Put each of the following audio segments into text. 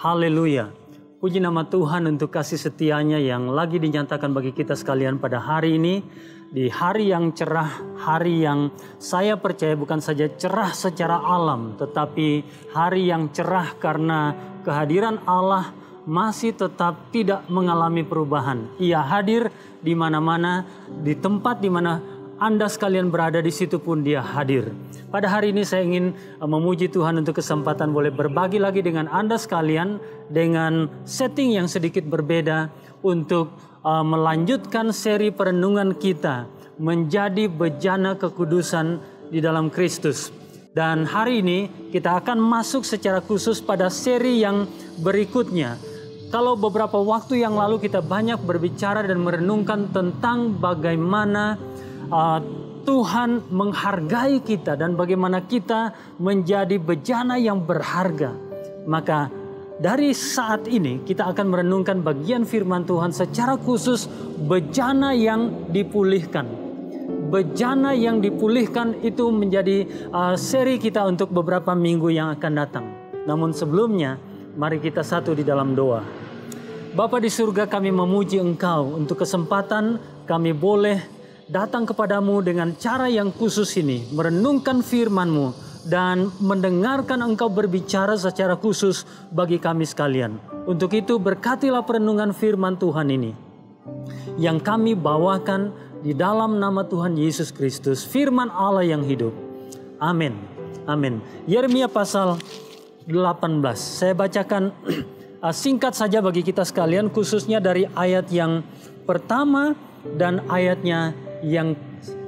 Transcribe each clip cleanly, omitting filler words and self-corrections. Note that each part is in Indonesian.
Haleluya. Puji nama Tuhan untuk kasih setianya yang lagi dinyatakan bagi kita sekalian pada hari ini. Di hari yang cerah, hari yang saya percaya bukan saja cerah secara alam, tetapi hari yang cerah karena kehadiran Allah masih tetap tidak mengalami perubahan. Ia hadir di mana-mana, di tempat di mana Anda sekalian berada, di situ pun Dia hadir. Pada hari ini saya ingin memuji Tuhan untuk kesempatan boleh berbagi lagi dengan Anda sekalian dengan setting yang sedikit berbeda untuk melanjutkan seri perenungan kita menjadi bejana kekudusan di dalam Kristus. Dan hari ini kita akan masuk secara khusus pada seri yang berikutnya. Kalau beberapa waktu yang lalu kita banyak berbicara dan merenungkan tentang bagaimana Tuhan menghargai kita dan bagaimana kita menjadi bejana yang berharga. Maka dari saat ini kita akan merenungkan bagian firman Tuhan secara khusus bejana yang dipulihkan. Bejana yang dipulihkan itu menjadi seri kita untuk beberapa minggu yang akan datang. Namun sebelumnya mari kita satu di dalam doa. Bapa di surga, kami memuji Engkau untuk kesempatan kami boleh datang kepadamu dengan cara yang khusus ini, merenungkan firman-Mu dan mendengarkan Engkau berbicara secara khusus bagi kami sekalian. Untuk itu berkatilah perenungan firman Tuhan ini yang kami bawakan di dalam nama Tuhan Yesus Kristus, firman Allah yang hidup. Amin. Amin. Yeremia pasal 18. Saya bacakan singkat saja bagi kita sekalian, khususnya dari ayat yang pertama dan ayatnya yang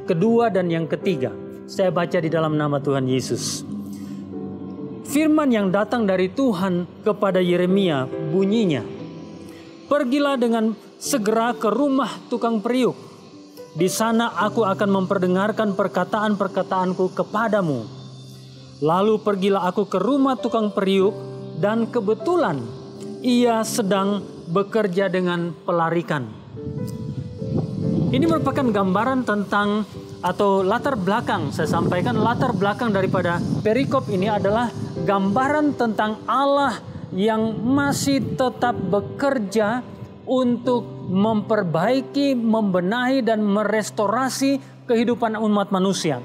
kedua dan yang ketiga. Saya baca di dalam nama Tuhan Yesus. Firman yang datang dari Tuhan kepada Yeremia bunyinya, "Pergilah dengan segera ke rumah tukang periuk. Di sana aku akan memperdengarkan perkataan-perkataanku kepadamu. Lalu pergilah aku ke rumah tukang periuk, dan kebetulan ia sedang bekerja dengan pelarikan." Ini merupakan gambaran tentang atau latar belakang. Saya sampaikan latar belakang daripada perikop ini adalah gambaran tentang Allah yang masih tetap bekerja untuk memperbaiki, membenahi dan merestorasi kehidupan umat manusia.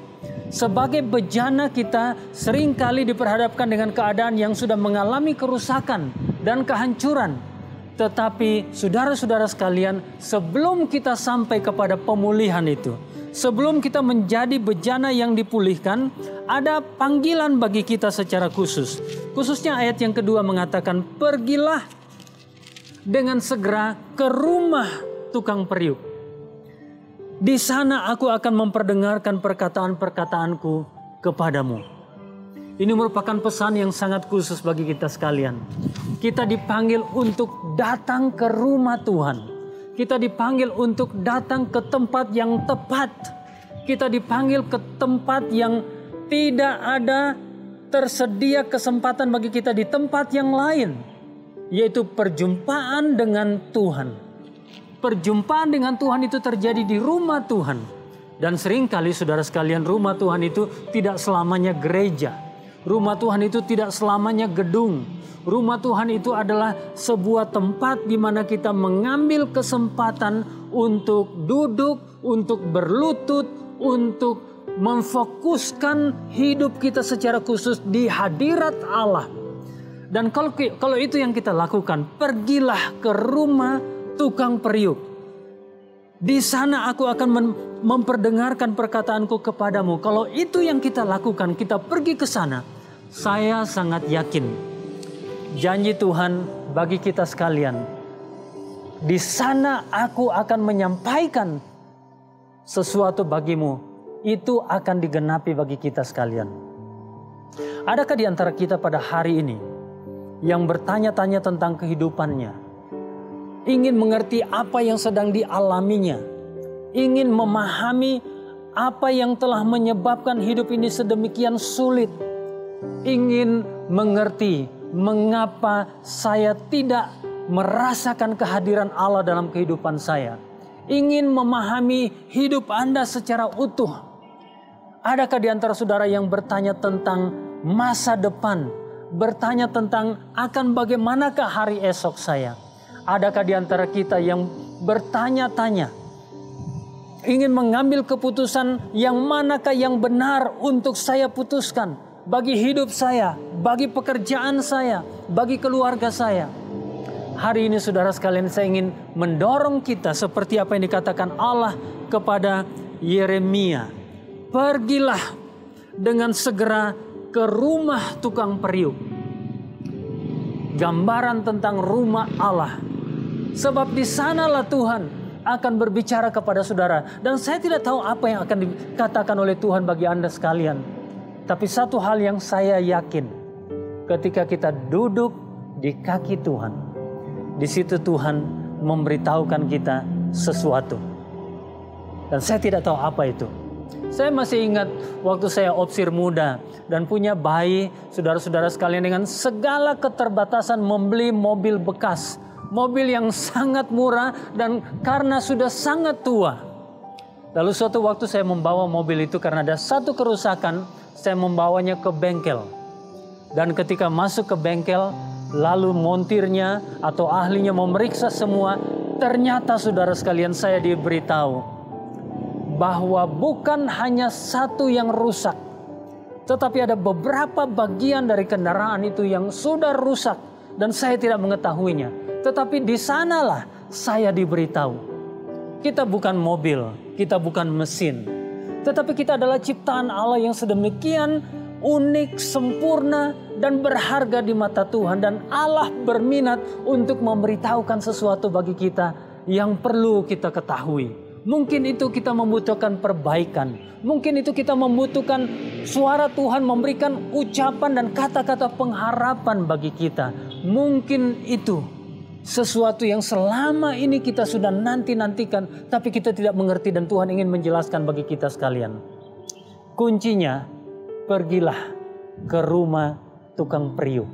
Sebagai bejana kita seringkali diperhadapkan dengan keadaan yang sudah mengalami kerusakan dan kehancuran. Tetapi saudara-saudara sekalian, sebelum kita sampai kepada pemulihan itu, sebelum kita menjadi bejana yang dipulihkan, ada panggilan bagi kita secara khusus. Khususnya ayat yang kedua mengatakan, "Pergilah dengan segera ke rumah tukang periuk. Di sana aku akan memperdengarkan perkataan-perkataanku kepadamu." Ini merupakan pesan yang sangat khusus bagi kita sekalian. Kita dipanggil untuk datang ke rumah Tuhan. Kita dipanggil untuk datang ke tempat yang tepat. Kita dipanggil ke tempat yang tidak ada tersedia kesempatan bagi kita di tempat yang lain, yaitu perjumpaan dengan Tuhan. Perjumpaan dengan Tuhan itu terjadi di rumah Tuhan. Dan seringkali saudara sekalian, rumah Tuhan itu tidak selamanya gereja. Rumah Tuhan itu tidak selamanya gedung. Rumah Tuhan itu adalah sebuah tempat di mana kita mengambil kesempatan untuk duduk, untuk berlutut, untuk memfokuskan hidup kita secara khusus di hadirat Allah. Dan kalau itu yang kita lakukan, pergilah ke rumah tukang periuk. Di sana aku akan memperdengarkan perkataanku kepadamu. Kalau itu yang kita lakukan, kita pergi ke sana, saya sangat yakin janji Tuhan bagi kita sekalian, di sana aku akan menyampaikan sesuatu bagimu, itu akan digenapi bagi kita sekalian. Adakah di antara kita pada hari ini yang bertanya-tanya tentang kehidupannya, ingin mengerti apa yang sedang dialaminya, ingin memahami apa yang telah menyebabkan hidup ini sedemikian sulit, ingin mengerti mengapa saya tidak merasakan kehadiran Allah dalam kehidupan saya, ingin memahami hidup Anda secara utuh, Adakah di antara saudara yang bertanya tentang masa depan? Bertanya tentang akan bagaimanakah hari esok saya? Adakah di antara kita yang bertanya-tanya, ingin mengambil keputusan yang manakah yang benar untuk saya putuskan? Bagi hidup saya, bagi pekerjaan saya, bagi keluarga saya. Hari ini saudara sekalian, saya ingin mendorong kita seperti apa yang dikatakan Allah kepada Yeremia. Pergilah dengan segera ke rumah tukang periuk. Gambaran tentang rumah Allah. Sebab di sanalah Tuhan akan berbicara kepada saudara. Dan saya tidak tahu apa yang akan dikatakan oleh Tuhan bagi Anda sekalian. Tapi satu hal yang saya yakin, ketika kita duduk di kaki Tuhan, di situ Tuhan memberitahukan kita sesuatu. Dan saya tidak tahu apa itu. Saya masih ingat waktu saya opsir muda dan punya bayi, saudara-saudara sekalian, dengan segala keterbatasan membeli mobil bekas. Mobil yang sangat murah dan karena sudah sangat tua. Lalu suatu waktu saya membawa mobil itu karena ada satu kerusakan, saya membawanya ke bengkel. Dan ketika masuk ke bengkel, lalu montirnya atau ahlinya memeriksa semua, ternyata saudara sekalian saya diberitahu bahwa bukan hanya satu yang rusak, tetapi ada beberapa bagian dari kendaraan itu yang sudah rusak dan saya tidak mengetahuinya. Tetapi di sanalah saya diberitahu, kita bukan mobil, kita bukan mesin, tetapi kita adalah ciptaan Allah yang sedemikian unik, sempurna, dan berharga di mata Tuhan. Dan Allah berminat untuk memberitahukan sesuatu bagi kita yang perlu kita ketahui. Mungkin itu kita membutuhkan perbaikan. Mungkin itu kita membutuhkan suara Tuhan memberikan ucapan dan kata-kata pengharapan bagi kita. Mungkin itu sesuatu yang selama ini kita sudah nanti-nantikan, tapi kita tidak mengerti dan Tuhan ingin menjelaskan bagi kita sekalian. Kuncinya, pergilah ke rumah tukang periuk.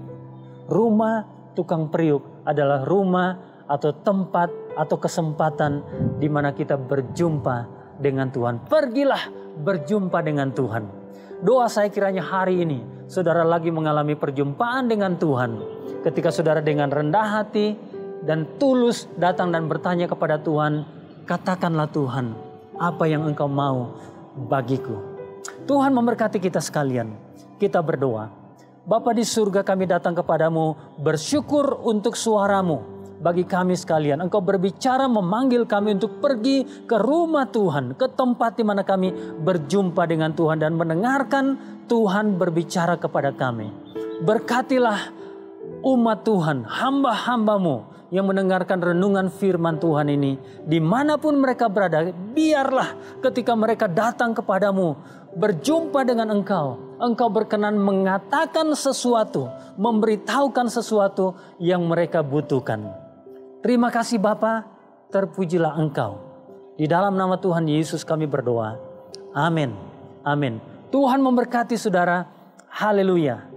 Rumah tukang periuk adalah rumah atau tempat atau kesempatan di mana kita berjumpa dengan Tuhan. Pergilah berjumpa dengan Tuhan. Doa saya kiranya hari ini saudara lagi mengalami perjumpaan dengan Tuhan. Ketika saudara dengan rendah hati dan tulus datang dan bertanya kepada Tuhan, katakanlah Tuhan, apa yang Engkau mau bagiku. Tuhan memberkati kita sekalian. Kita berdoa. Bapa di surga, kami datang kepadamu bersyukur untuk suaramu. Bagi kami sekalian, Engkau berbicara memanggil kami untuk pergi ke rumah Tuhan, ke tempat di mana kami berjumpa dengan Tuhan dan mendengarkan Tuhan berbicara kepada kami. Berkatilah umat Tuhan, hamba-hambamu yang mendengarkan renungan firman Tuhan ini, dimanapun mereka berada, biarlah ketika mereka datang kepadamu, berjumpa dengan Engkau, Engkau berkenan mengatakan sesuatu, memberitahukan sesuatu yang mereka butuhkan. Terima kasih Bapa, terpujilah Engkau. Di dalam nama Tuhan Yesus kami berdoa. Amin. Amin. Tuhan memberkati saudara. Haleluya.